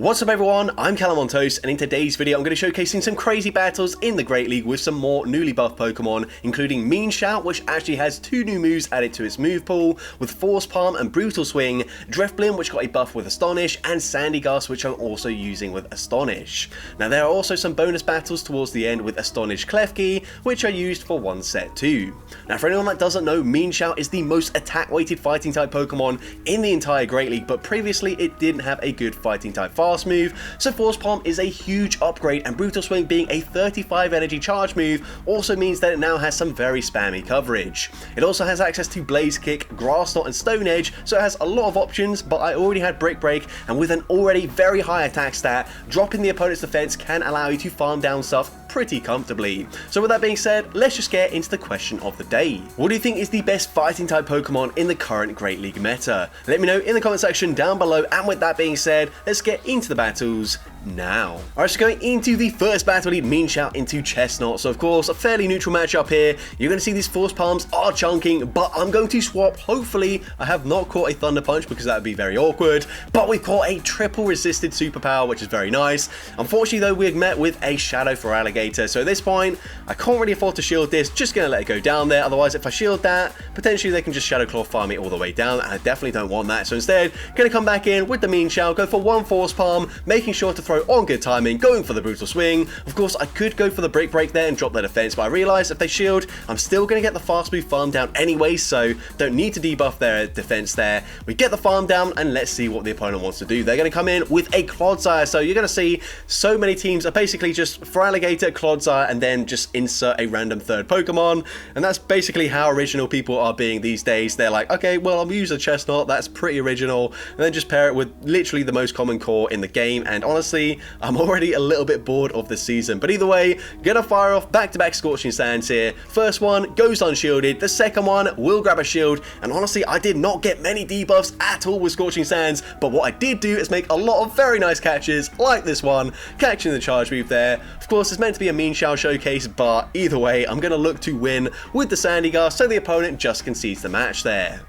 What's up everyone, I'm CallumOnToast, and in today's video I'm going to be showcasing some crazy battles in the Great League with some more newly buffed Pokemon, including Mienshao, which actually has 2 new moves added to its move pool, with Force Palm and Brutal Swing, Drifblim, which got a buff with Astonish, and Sandygast, which I'm also using with Astonish. Now there are also some bonus battles towards the end with Astonish Klefki, which are used for one set too. Now for anyone that doesn't know, Mienshao is the most attack weighted fighting type Pokemon in the entire Great League, but previously it didn't have a good fighting type fast move, so Force Palm is a huge upgrade, and Brutal Swing being a 35 energy charge move also means that it now has some very spammy coverage. It also has access to Blaze Kick, Grass Knot and Stone Edge, so it has a lot of options, but I already had Brick Break, and with an already very high attack stat, dropping the opponent's defense can allow you to farm down stuff pretty comfortably. So with that being said, let's just get into the question of the day. What do you think is the best fighting type Pokemon in the current Great League meta? Let me know in the comment section down below, and with that being said, let's get into the battles now. Alright, so going into the first battle, lead Mienshao into Chestnut. So of course, a fairly neutral matchup here. You're going to see these Force Palms are chunking, but I'm going to swap. Hopefully, I have not caught a Thunder Punch because that would be very awkward, but we've caught a triple resisted superpower, which is very nice. Unfortunately though, we've met with a Shadow for Alligator, so at this point, I can't really afford to shield this, just going to let it go down there. Otherwise, if I shield that, potentially they can just Shadow Claw farm me all the way down, and I definitely don't want that. So instead, going to come back in with the Mienshao, go for one Force Palm, making sure to throw on good timing, going for the Brutal Swing. Of course, I could go for the Brick Break there and drop their defense, but I realized if they shield, I'm still going to get the fast move farm down anyway, so don't need to debuff their defense there. We get the farm down, and let's see what the opponent wants to do. They're going to come in with a Clodsire, so you're going to see so many teams are basically just for Alligator, Clodsire, and then just insert a random third Pokemon, and that's basically how original people are being these days. They're like, okay, well, I'll use a Chestnut, that's pretty original, and then just pair it with literally the most common core in the game, and honestly, I'm already a little bit bored of the season. But either way, gonna fire off back-to-back Scorching Sands here. First one goes unshielded, the second one will grab a shield, and honestly, I did not get many debuffs at all with Scorching Sands, but what I did do is make a lot of very nice catches, like this one, catching the charge move there. Of course, it's meant to be a Mienshao showcase, but either way, I'm gonna look to win with the Sandygast, so the opponent just concedes the match there.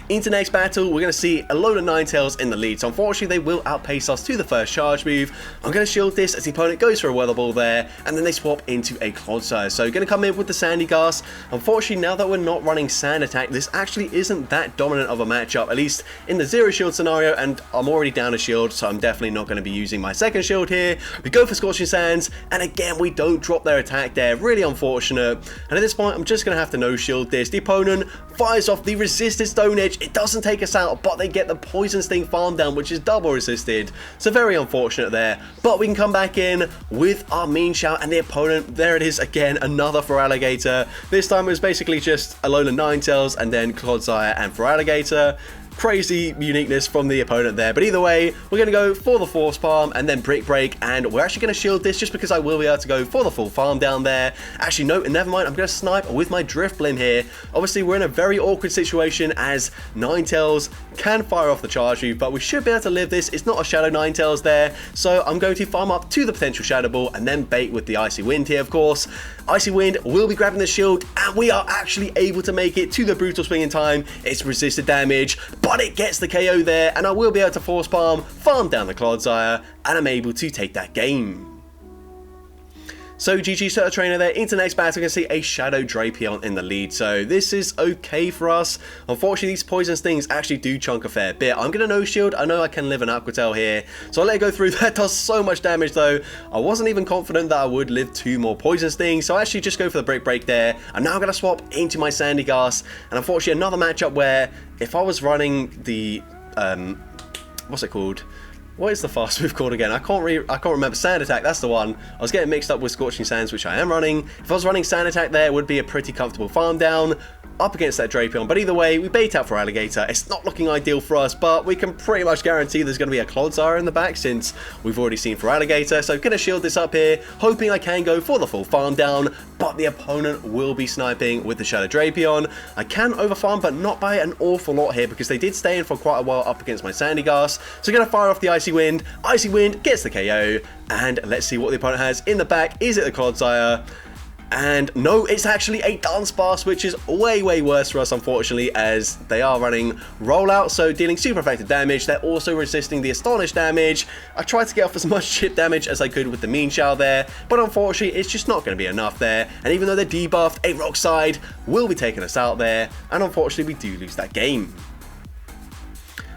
Into next battle, we're going to see a load of Ninetales in the lead, so unfortunately they will outpace us to the first charge move. I'm going to shield this as the opponent goes for a Weather Ball there, and then they swap into a Clodsire. So going to come in with the Sandygast. Unfortunately, now that we're not running Sand Attack, this actually isn't that dominant of a matchup, at least in the zero shield scenario, and I'm already down a shield, so I'm definitely not going to be using my second shield here. We go for Scorching Sands, and again, we don't drop their attack there. Really unfortunate. And at this point, I'm just going to have to no-shield this. The opponent fires off the resisted Stone Edge. It doesn't take us out, but they get the Poison Sting farm down, which is double resisted. So very unfortunate there, but we can come back in with our Mienshao, and the opponent, there it is again, another for Alligator. This time it was basically just a load of Ninetales and then Clodsire and for Alligator. Crazy uniqueness from the opponent there, but either way, we're going to go for the Force Palm and then Brick Break, and we're actually going to shield this just because I will be able to go for the full farm down there. Actually, no, never mind, I'm going to snipe with my Drifblim here. Obviously, we're in a very awkward situation as Ninetales can fire off the charge move, but we should be able to live this. It's not a Shadow Ninetales there, so I'm going to farm up to the potential Shadow Ball and then bait with the Icy Wind here, of course. Icy Wind will be grabbing the shield, and we are actually able to make it to the Brutal Swing in time. It's resisted damage, but it gets the KO there, and I will be able to Force Palm, farm down the Clodsire, and I'm able to take that game. So GG Turtle Trainer there. Into next battle, we can see a Shadow Drapion in the lead, so this is okay for us. Unfortunately, these Poison Stings actually do chunk a fair bit. I'm going to no-shield. I know I can live an Aqua Tail here, so I'll let it go through. That does so much damage though. I wasn't even confident that I would live 2 more Poison Stings, so I actually just go for the Brick Break there. I'm now going to swap into my Sandygast, and unfortunately another matchup where if I was running the, what's it called? What is the fast move called again? I can't remember. Sand Attack, that's the one. I was getting mixed up with Scorching Sands, which I am running. If I was running Sand Attack there, it would be a pretty comfortable farm down up against that Drapion, but either way, we bait out for Alligator. It's not looking ideal for us, but we can pretty much guarantee there's going to be a Clodsire in the back since we've already seen for Alligator, so I'm going to shield this up here, hoping I can go for the full farm down, but the opponent will be sniping with the Shadow Drapion. I can overfarm, but not by an awful lot here because they did stay in for quite a while up against my Sandygast, so I'm going to fire off the Icy Wind. Icy Wind gets the KO, and let's see what the opponent has in the back. Is it the Clodsire? And no, it's actually a Dunsparce, which is way worse for us, unfortunately, as they are running rollout, so dealing super effective damage. They're also resisting the Astonish damage. I tried to get off as much chip damage as I could with the Mienshao there, but unfortunately it's just not going to be enough there. And even though they're debuffed, a Rock Slide will be taking us out there, and unfortunately we do lose that game.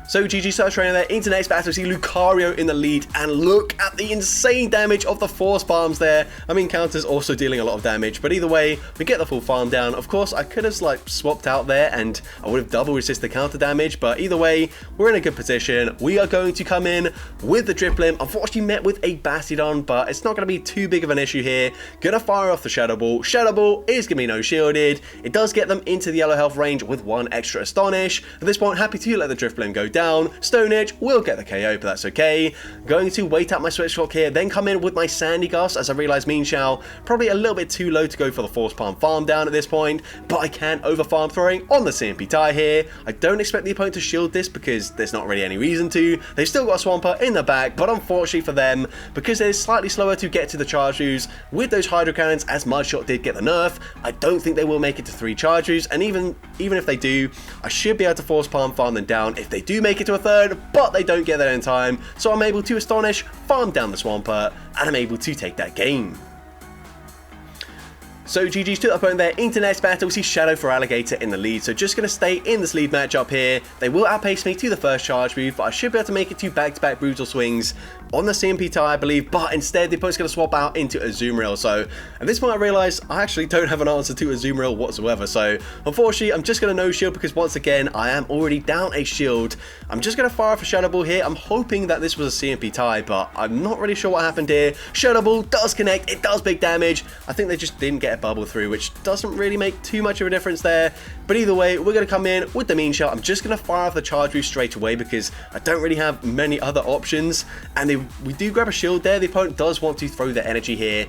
So GG Search Trainer there, into next battle, we see Lucario in the lead, and look at the insane damage of the Force Palms there. I mean, Counter's also dealing a lot of damage, but either way, we get the full farm down. Of course, I could have like swapped out there, and I would have double resisted the counter damage, but either way, we're in a good position. We are going to come in with the Driplim, unfortunately met with a Bastiodon, but it's not going to be too big of an issue here. Gonna fire off the Shadow Ball. Shadow Ball is going to be no shielded. It does get them into the yellow health range with one extra Astonish. At this point, happy to let the Driplim go down. Stone Edge will get the KO, but that's okay. Going to wait out my Switch Shock here, then come in with my Sandy Gust as I realise Mienshao probably a little bit too low to go for the Force Palm farm down at this point, but I can over farm throwing on the CMP tie here. I don't expect the opponent to shield this because there's not really any reason to. They've still got a Swampert in the back, but unfortunately for them, because they're slightly slower to get to the charge moves with those Hydro Cannons, as Mudshot did get the nerf, I don't think they will make it to 3 charge moves, and even if they do, I should be able to Force Palm farm them down if they do make it to a 3rd, but they don't get there in time, so I'm able to Astonish, farm down the Swampert, and I'm able to take that game. So GG's to the opponent there, into next battle, we see Shadow for Alligator in the lead, so just going to stay in this lead matchup here. They will outpace me to the first charge move, but I should be able to make it to back-to-back brutal swings on the CMP tie, I believe, but instead the opponent's going to swap out into Azumarill. So at this point I realise I actually don't have an answer to Azumarill whatsoever, so unfortunately I'm just going to no shield because once again I am already down a shield. I'm just going to fire off a Shadow Ball here. I'm hoping that this was a CMP tie, but I'm not really sure what happened here. Shadow Ball does connect, it does big damage. I think they just didn't get a bubble through, which doesn't really make too much of a difference there, but either way we're going to come in with the Mienshao. I'm just going to fire off the charge move straight away because I don't really have many other options, and we do grab a shield there. The opponent does want to throw their energy here,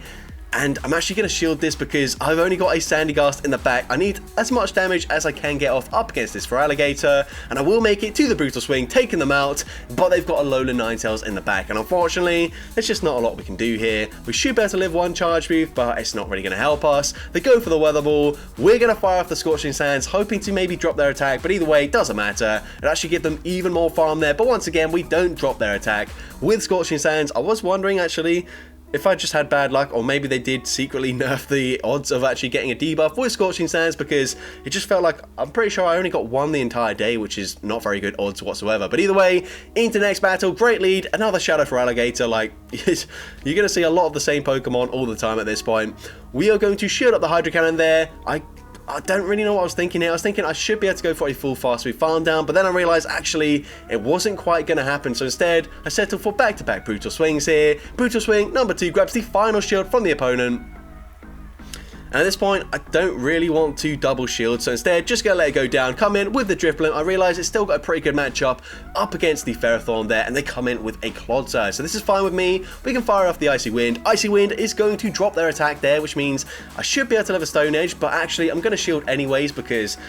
and I'm actually going to shield this because I've only got a Sandy Gust in the back. I need as much damage as I can get off up against this for Alligator, and I will make it to the Brutal Swing, taking them out, but they've got a Alolan Ninetales in the back, and unfortunately, there's just not a lot we can do here. We should be able to live one charge move, but it's not really going to help us. They go for the Weather Ball. We're going to fire off the Scorching Sands, hoping to maybe drop their attack, but either way, it doesn't matter. It actually give them even more farm there, but once again, we don't drop their attack with Scorching Sands. I was wondering, actually, if I just had bad luck, or maybe they did secretly nerf the odds of actually getting a debuff with Scorching Sands, because it just felt like, I'm pretty sure I only got 1 the entire day, which is not very good odds whatsoever. But either way, into the next battle, great lead, another Shadow for Alligator. Like, you're going to see a lot of the same Pokemon all the time at this point. We are going to shield up the Hydro Cannon there. I don't really know what I was thinking here. I was thinking I should be able to go for a full fast move farm down, but then I realised actually it wasn't quite going to happen. So instead, I settled for back-to-back Brutal Swings here. Brutal Swing number 2 grabs the final shield from the opponent. And at this point, I don't really want to double shield, so instead, just going to let it go down, come in with the Driplim. I realise it's still got a pretty good matchup up against the Ferrothorn there, and they come in with a Clodsire. So this is fine with me. We can fire off the Icy Wind. Icy Wind is going to drop their attack there, which means I should be able to live a Stone Edge, but actually, I'm going to shield anyways because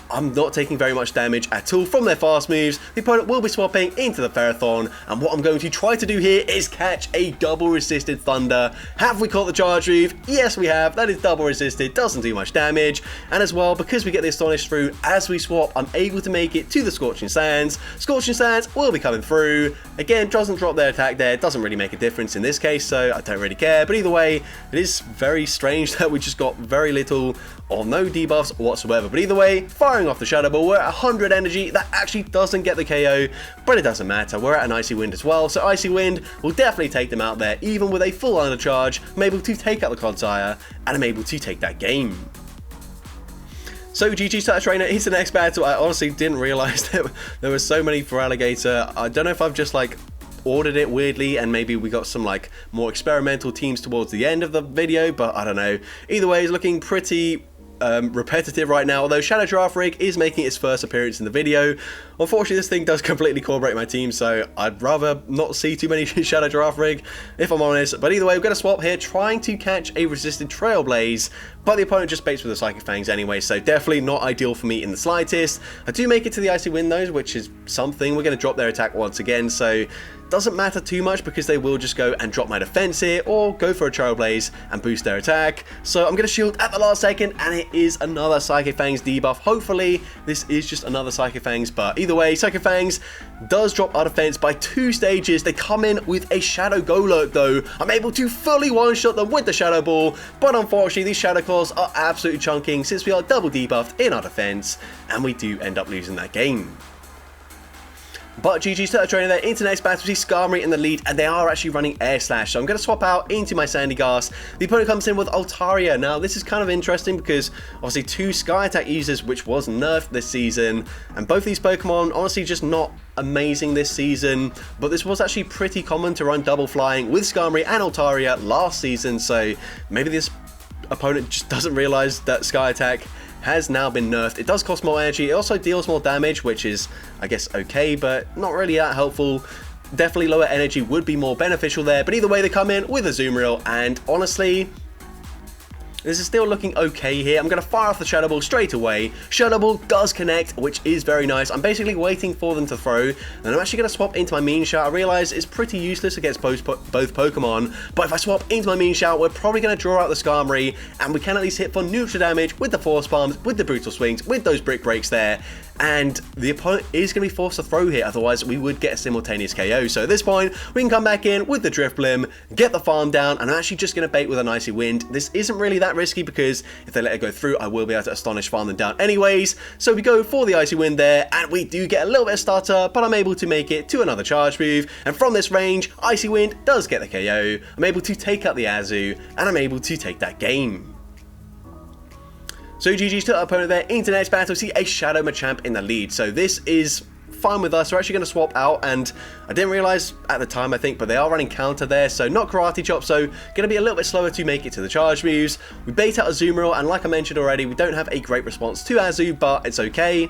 I'm not taking very much damage at all from their fast moves. The opponent will be swapping into the Ferrothorn, and what I'm going to try to do here is catch a double resisted Thunder. Have we caught the charge move? Yes, we have. That is double resisted, doesn't do much damage, and as well, because we get the Astonish through as we swap, I'm able to make it to the Scorching Sands. Scorching Sands will be coming through. Again, doesn't drop their attack there, doesn't really make a difference in this case, so I don't really care, but either way, it is very strange that we just got very little or no debuffs whatsoever. But either way, firing off the Shadow Ball, we're at 100 energy. That actually doesn't get the KO, but it doesn't matter. We're at an Icy Wind as well, so Icy Wind will definitely take them out there, even with a full undercharge. I'm able to take out the Clodsire, and I'm able to take that game. So GG Starter Trainer is the next battle. I honestly didn't realise that there were so many for Alligator. I don't know if I've just like ordered it weirdly and maybe we got some like more experimental teams towards the end of the video, but I don't know. Either way, it's looking pretty repetitive right now, although Shadow Giraffe Rig is making its first appearance in the video. Unfortunately, this thing does completely corroborate my team, so I'd rather not see too many Shadow Giraffe Rig, if I'm honest. But either way, we're going to swap here, trying to catch a resisted Trailblaze, but the opponent just baits with the Psychic Fangs anyway, so definitely not ideal for me in the slightest. I do make it to the Icy Wind though, which is something. We're going to drop their attack once again, so doesn't matter too much because they will just go and drop my defense here or go for a Trailblaze and boost their attack. So I'm going to shield at the last second, and it is another Psychic Fangs debuff. Hopefully this is just another Psychic Fangs, but either way, Psychic Fangs does drop our defense by 2 stages. They come in with a Shadow Golurk though. I'm able to fully one-shot them with the Shadow Ball, but unfortunately these Shadow Claws are absolutely chunking since we are double debuffed in our defense, and we do end up losing that game. But GG's Turtle Trainer there into next battle. We see Skarmory in the lead, and they are actually running Air Slash. So I'm going to swap out into my Sandygast. The opponent comes in with Altaria. Now, this is kind of interesting because obviously 2 Sky Attack users, which was nerfed this season. And both these Pokemon, honestly, just not amazing this season. But this was actually pretty common to run double flying with Skarmory and Altaria last season. So maybe this opponent just doesn't realize that Sky Attack has now been nerfed. It does cost more energy. It also deals more damage, which is, I guess, okay, but not really that helpful. Definitely lower energy would be more beneficial there, but either way, they come in with a Azumarill, and honestly, this is still looking okay here. I'm going to fire off the Shadow Ball straight away. Shadow Ball does connect, which is very nice. I'm basically waiting for them to throw, and I'm actually going to swap into my Mienshao. I realize it's pretty useless against both Pokemon, but if I swap into my Mienshao, we're probably going to draw out the Skarmory, and we can at least hit for neutral damage with the Force Palms, with the Brutal Swings, with those Brick Breaks there. And the opponent is going to be forced to throw here, otherwise we would get a simultaneous KO. So at this point, we can come back in with the Drift Limb, get the farm down, and I'm actually just going to bait with an Icy Wind. This isn't really that risky because if they let it go through, I will be able to Astonish farm them down anyways. So we go for the Icy Wind there, and we do get a little bit of stutter, but I'm able to make it to another charge move. And from this range, Icy Wind does get the KO. I'm able to take out the Azu, and I'm able to take that game. So GG's to our opponent there into the next battle. See a Shadow Machamp in the lead. So this is fine with us. We're actually going to swap out, and I didn't realize at the time, I think, but they are running counter there, so not Karate Chop, so going to be a little bit slower to make it to the charge moves. We bait out Azumarill, and like I mentioned already, we don't have a great response to Azu, but it's okay.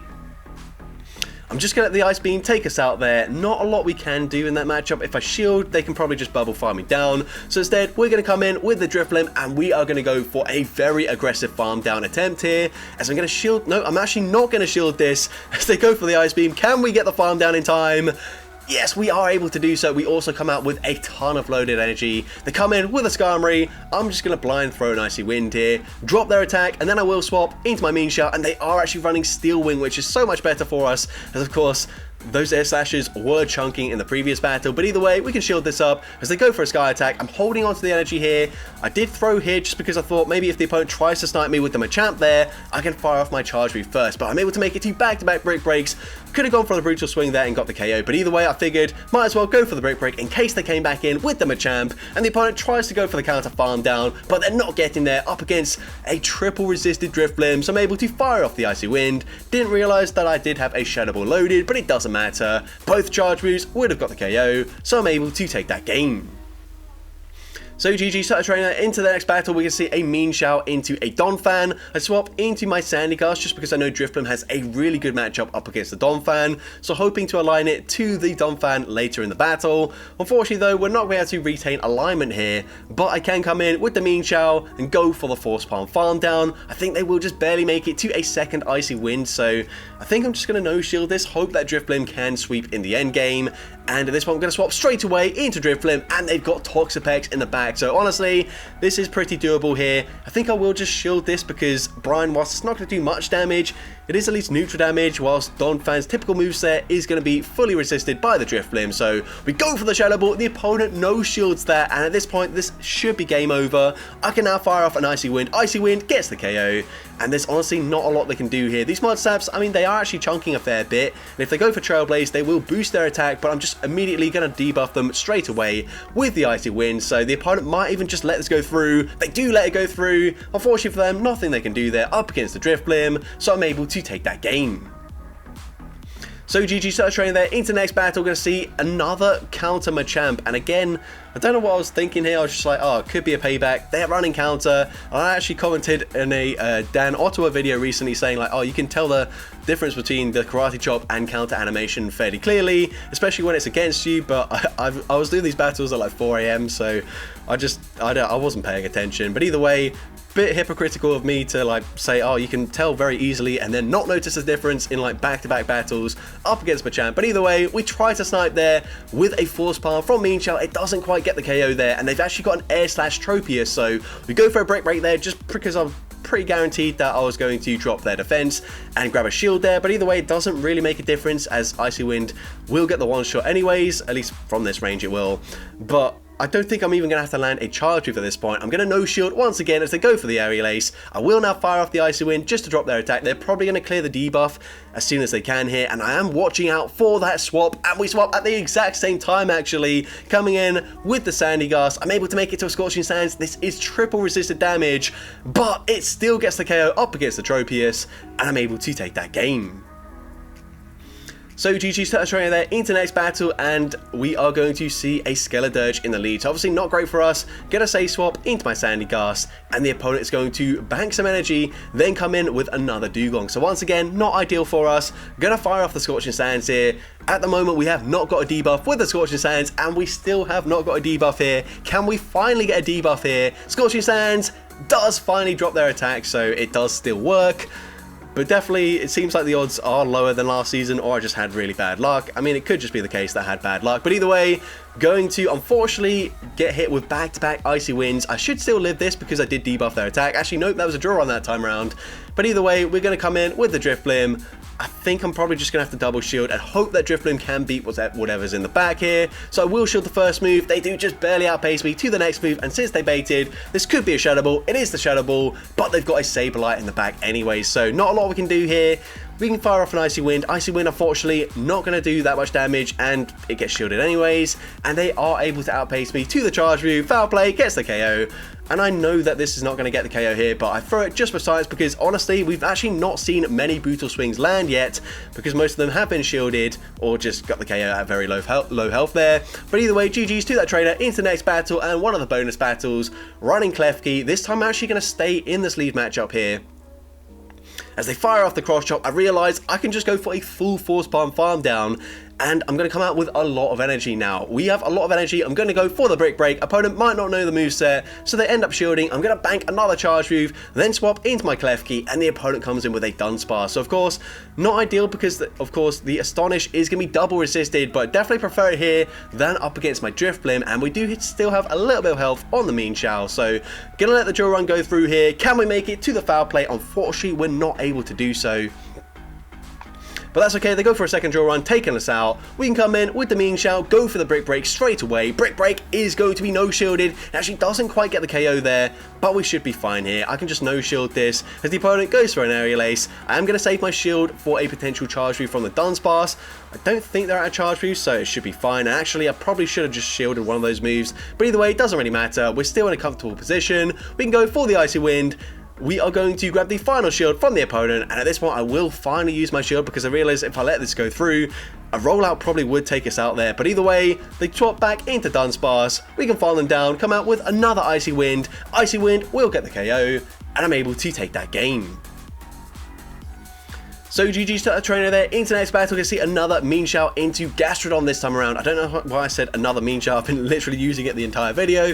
I'm just going to let the Ice Beam take us out there. Not a lot we can do in that matchup. If I shield, they can probably just bubble farm me down. So instead, we're going to come in with the Drift Limb, and we are going to go for a very aggressive farm down attempt here. As I'm going to shield... No, I'm actually not going to shield this. As they go for the Ice Beam, can we get the farm down in time? Yes, we are able to do so. We also come out with a ton of loaded energy. They come in with a Skarmory. I'm just going to blind throw an Icy Wind here, drop their attack, and then I will swap into my Mienshao, and they are actually running Steel Wing, which is so much better for us, as of course, those Air Slashes were chunking in the previous battle, but either way, we can shield this up as they go for a Sky Attack. I'm holding on to the energy here. I did throw here just because I thought maybe if the opponent tries to snipe me with the Machamp there, I can fire off my charge move first, but I'm able to make it 2 back-to-back Brick Breaks. Could have gone for the Brutal Swing there and got the KO, but either way, I figured might as well go for the Brick Break in case they came back in with the Machamp, and the opponent tries to go for the counter farm down, but they're not getting there up against a triple resisted Drift Limb, so I'm able to fire off the Icy Wind. Didn't realize that I did have a Shadow Ball loaded, but it doesn't matter. Both charge moves would have got the KO, so I'm able to take that game. So GG Turtle Trainer into the next battle. We can see a Mienshao into a Donphan. I swap into my Sandygast just because I know Drifblim has a really good matchup up against the Donphan, so hoping to align it to the Donphan later in the battle. Unfortunately though, we're not going to be able to retain alignment here, but I can come in with the Mienshao and go for the Force Palm farm down. I think they will just barely make it to a second Icy Wind, so I think I'm just going to no shield this, hope that Drifblim can sweep in the end game. And at this point, I'm going to swap straight away into Drifblim, and they've got Toxapex in the back. So honestly, this is pretty doable here. I think I will just shield this because Brian, whilst it's not going to do much damage, it is at least neutral damage, whilst Donphan's typical moveset is going to be fully resisted by the Drifblim. So we go for the Shadow Ball. The opponent no shields there, and at this point, this should be game over. I can now fire off an Icy Wind. Icy Wind gets the KO, and there's honestly not a lot they can do here. These Mud Saps, I mean, they are actually chunking a fair bit, and if they go for Trailblaze, they will boost their attack, but I'm just immediately going to debuff them straight away with the Icy Wind, so the opponent might even just let this go through. They do let it go through. Unfortunately for them, nothing they can do there up against the Drifblim, so I'm able to take that game. So GG Turtle Trainer there into the next battle. We're going to see another counter Machamp, and again, I don't know what I was thinking here. I was just like, oh, it could be a payback. They're running counter. I actually commented in a Dan Ottawa video recently saying like, oh, you can tell the difference between the Karate Chop and counter animation fairly clearly, especially when it's against you, but I was doing these battles at like 4 AM, so I wasn't paying attention. But either way, bit hypocritical of me to like say, oh, you can tell very easily and then not notice the difference in like back-to-back battles up against Mienshao. But either way, we try to snipe there with a force palm from Mienshao. It doesn't quite get the KO there, and they've actually got an air/Tropius, so we go for a brick break there just because I'm pretty guaranteed that I was going to drop their defense and grab a shield there. But either way, it doesn't really make a difference as Icy Wind will get the one shot anyways, at least from this range it will. But I don't think I'm even going to have to land a charge move at this point. I'm going to no shield once again as they go for the aerial ace. I will now fire off the Icy Wind just to drop their attack. They're probably going to clear the debuff as soon as they can here, and I am watching out for that swap, and we swap at the exact same time actually, coming in with the Sandy Gas. I'm able to make it to a Scorching Sands. This is triple resisted damage, but it still gets the KO up against the Tropius, and I'm able to take that game. So GG's Turtle Trainer there into next battle, and we are going to see a Skeledirge in the lead. So obviously not great for us. Get a Save Swap into my Sandy Gas, and the opponent is going to bank some energy, then come in with another Dugong. So once again, not ideal for us. Gonna fire off the Scorching Sands here. At the moment, we have not got a debuff with the Scorching Sands, and we still have not got a debuff here. Can we finally get a debuff here? Scorching Sands does finally drop their attack, so it does still work. But definitely, it seems like the odds are lower than last season, or I just had really bad luck. I mean, it could just be the case that I had bad luck. But either way, going to, unfortunately, get hit with back-to-back Icy Winds. I should still live this because I did debuff their attack. Actually, nope, that was a draw on that time around. But either way, we're going to come in with the Drift Blim. I think I'm probably just going to have to double shield and hope that Drift Blim can beat whatever's in the back here. So I will shield the first move. They do just barely outpace me to the next move, and since they baited, this could be a Shadow Ball. It is the Shadow Ball, but they've got a Sableye in the back anyway, so not a lot we can do here. We can fire off an Icy Wind. Icy Wind, unfortunately, not going to do that much damage, and it gets shielded anyways. And they are able to outpace me to the charge move. Foul play, gets the KO. And I know that this is not going to get the KO here, but I throw it just for science because, honestly, we've actually not seen many brutal swings land yet because most of them have been shielded or just got the KO at very low health there. But either way, GG's to that trainer into the next battle, and one of the bonus battles, running Klefki. This time I'm actually going to stay in this lead matchup here. As they fire off the cross chop, I realise I can just go for a full force palm farm down, and I'm going to come out with a lot of energy now. We have a lot of energy. I'm going to go for the brick break. Opponent might not know the moveset, so they end up shielding. I'm going to bank another charge move, then swap into my Klefki, and the opponent comes in with a Dunsparce. So of course, not ideal because of course the Astonish is going to be double resisted, but definitely prefer it here than up against my Drift Blim, and we do still have a little bit of health on the Mienshao. So going to let the drill run go through here. Can we make it to the foul play? Unfortunately, we're not able to do so. But that's okay, they go for a second drill run, taking us out. We can come in with the Mienshao, go for the brick break straight away. Brick break is going to be no shielded. It actually doesn't quite get the KO there, but we should be fine here. I can just no shield this as the opponent goes for an aerial ace. I am going to save my shield for a potential charge move from the Dunsparce. I don't think they're at a charge move, so it should be fine. And actually, I probably should have just shielded one of those moves. But either way, it doesn't really matter. We're still in a comfortable position. We can go for the Icy Wind. We are going to grab the final shield from the opponent, and at this point I will finally use my shield because I realize if I let this go through, a rollout probably would take us out there. But either way, they swap back into Dunsparce. We can farm them down, come out with another Icy Wind. Icy Wind will get the KO, and I'm able to take that game. So GG's to a trainer there into next battle. We can see another Mienshao into Gastrodon this time around. I don't know why I said another Mienshao. I've been literally using it the entire video.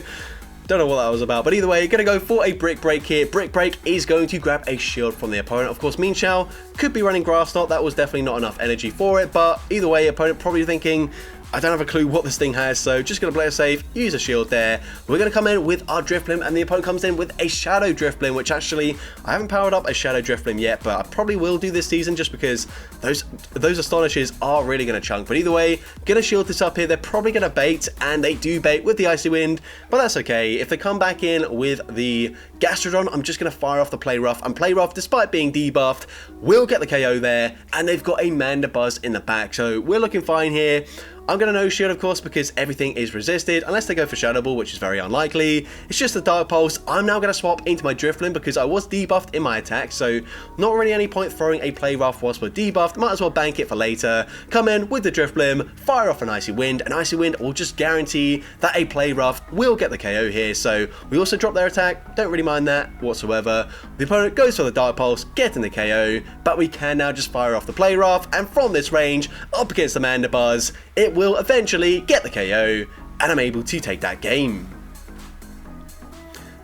Don't know what that was about, but either way, going to go for a brick break here. Brick break is going to grab a shield from the opponent. Of course, Mienshao could be running Grass Knot. That was definitely not enough energy for it, but either way, opponent probably thinking, I don't have a clue what this thing has, so just going to play it safe, use a shield there. We're going to come in with our Drift Blim, and the opponent comes in with a Shadow Drift Blim, which actually, I haven't powered up a Shadow Drift Blim yet, but I probably will do this season just because those Astonishes are really going to chunk. But either way, going to shield this up here. They're probably going to bait, and they do bait with the Icy Wind, but that's okay. If they come back in with the Gastrodon, I'm just going to fire off the Play Rough, and Play Rough, despite being debuffed, will get the KO there, and they've got a Mandibuzz in the back, so we're looking fine here. I'm going to no shield, of course, because everything is resisted, unless they go for Shadow Ball, which is very unlikely. It's just the Dark Pulse. I'm now going to swap into my Drift Blim because I was debuffed in my attack, so not really any point throwing a Play Rough whilst we're debuffed. Might as well bank it for later. Come in with the Drift Blim, fire off an Icy Wind. An Icy Wind will just guarantee that a Play Rough will get the KO here, so we also drop their attack. Don't really mind that whatsoever. The opponent goes for the Dark Pulse, getting the KO, but we can now just fire off the Play Rough, and from this range, up against the Mandibuzz, it will eventually get the KO, and I'm able to take that game.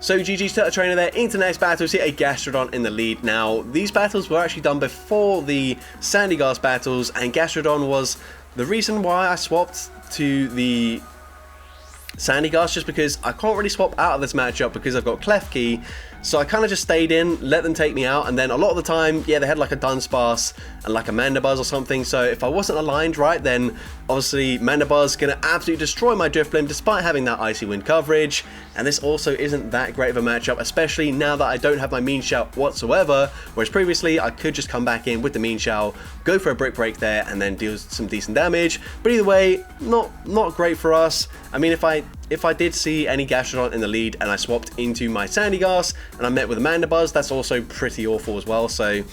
So GG's Turtle Trainer there, into the next battle, we see a Gastrodon in the lead. Now, these battles were actually done before the Sandygast battles, and Gastrodon was the reason why I swapped to the Sandygast, just because I can't really swap out of this matchup because I've got Klefki. So I kind of just stayed in, let them take me out, and then a lot of the time, yeah, they had like a Dunsparce and like a Mandibuzz or something, so if I wasn't aligned right, then obviously Mandibuzz going to absolutely destroy my Drifblim despite having that Icy Wind coverage, and this also isn't that great of a matchup, especially now that I don't have my Mienshao whatsoever, whereas previously I could just come back in with the Mienshao, go for a Brick Break there, and then deal some decent damage, but either way, not great for us. I mean, if I did see any Gastrodon in the lead and I swapped into my Sandygast and I met with a Mandibuzz, that's also pretty awful as well, so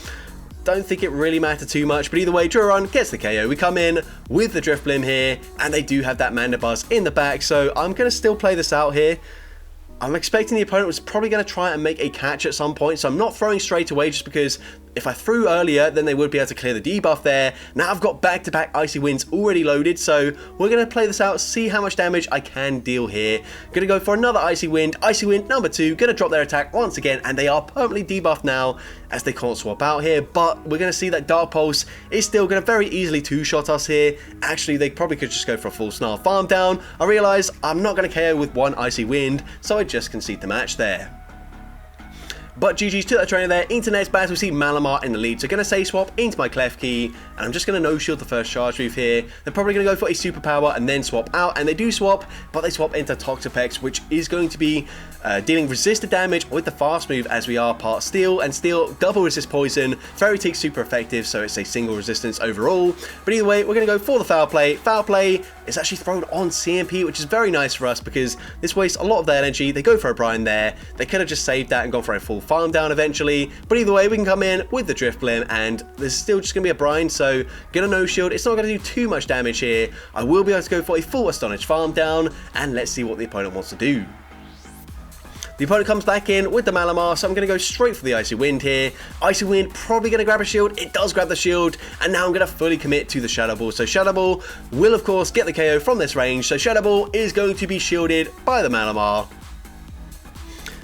don't think it really mattered too much. But either way, Drurun gets the KO. We come in with the Drifblim here, and they do have that Mandibuzz in the back, so I'm going to still play this out here. I'm expecting the opponent was probably going to try and make a catch at some point, so I'm not throwing straight away just because if I threw earlier, then they would be able to clear the debuff there. Now I've got back-to-back Icy Winds already loaded, so we're going to play this out, see how much damage I can deal here. Going to go for another Icy Wind number 2, going to drop their attack once again, and they are permanently debuffed now as they can't swap out here, but we're going to see that Dark Pulse is still going to very easily two-shot us here. Actually, they probably could just go for a full Snarl farm down. I realise I'm not going to KO with one Icy Wind, so I just concede the match there. But GG's Turtle Trainer there, into the next battle, we see Malamar in the lead. So going to say swap into my Klefki, and I'm just going to no-shield the first charge move here. They're probably going to go for a superpower and then swap out, and they do swap, but they swap into Toxapex, which is going to be dealing resisted damage with the fast move, as we are part Steel, and Steel double resist poison. Fairy Tick's super effective, so it's a single resistance overall. But either way, we're going to go for the foul play. Foul play is actually thrown on CMP, which is very nice for us because this wastes a lot of their energy. They go for a Brine there. They could have just saved that and gone for a full farm down eventually, but either way we can come in with the Drifblim, and there's still just going to be a Brine, so gonna no shield. It's not going to do too much damage here. I will be able to go for a full Astonished farm down, and let's see what the opponent wants to do. The opponent comes back in with the Malamar, so I'm going to go straight for the Icy Wind here. Icy Wind probably going to grab a shield. It does grab the shield, and now I'm going to fully commit to the Shadow Ball. So Shadow Ball will, of course, get the KO from this range. So Shadow Ball is going to be shielded by the Malamar.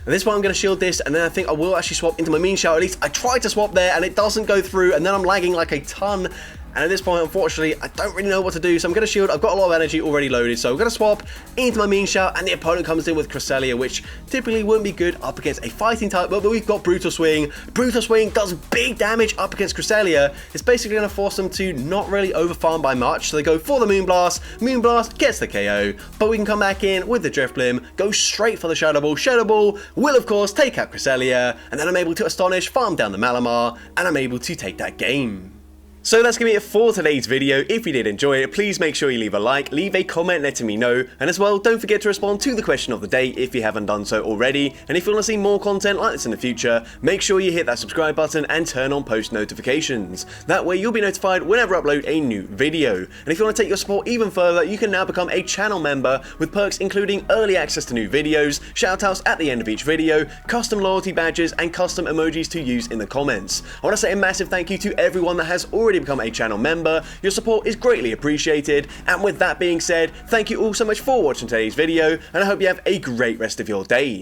And this one I'm going to shield this, and then I think I will actually swap into my Mienshao. At least I tried to swap there, and it doesn't go through, and then I'm lagging like a ton. And at this point, unfortunately, I don't really know what to do, so I'm going to shield. I've got a lot of energy already loaded, so I'm going to swap into my Mienshao, and the opponent comes in with Cresselia, which typically wouldn't be good up against a fighting type, but we've got Brutal Swing. Brutal Swing does big damage up against Cresselia. It's basically going to force them to not really overfarm by much, so they go for the Moonblast. Moonblast gets the KO, but we can come back in with the Drifblim, go straight for the Shadow Ball. Shadow Ball will, of course, take out Cresselia, and then I'm able to Astonish, farm down the Malamar, and I'm able to take that game. So that's going to be it for today's video. If you did enjoy it, please make sure you leave a like, leave a comment letting me know, and as well, don't forget to respond to the question of the day if you haven't done so already. And if you want to see more content like this in the future, make sure you hit that subscribe button and turn on post notifications. That way you'll be notified whenever I upload a new video. And if you want to take your support even further, you can now become a channel member with perks including early access to new videos, shoutouts at the end of each video, custom loyalty badges, and custom emojis to use in the comments. I want to say a massive thank you to everyone that has already become a channel member. Your support is greatly appreciated, and with that being said, thank you all so much for watching today's video, and I hope you have a great rest of your day.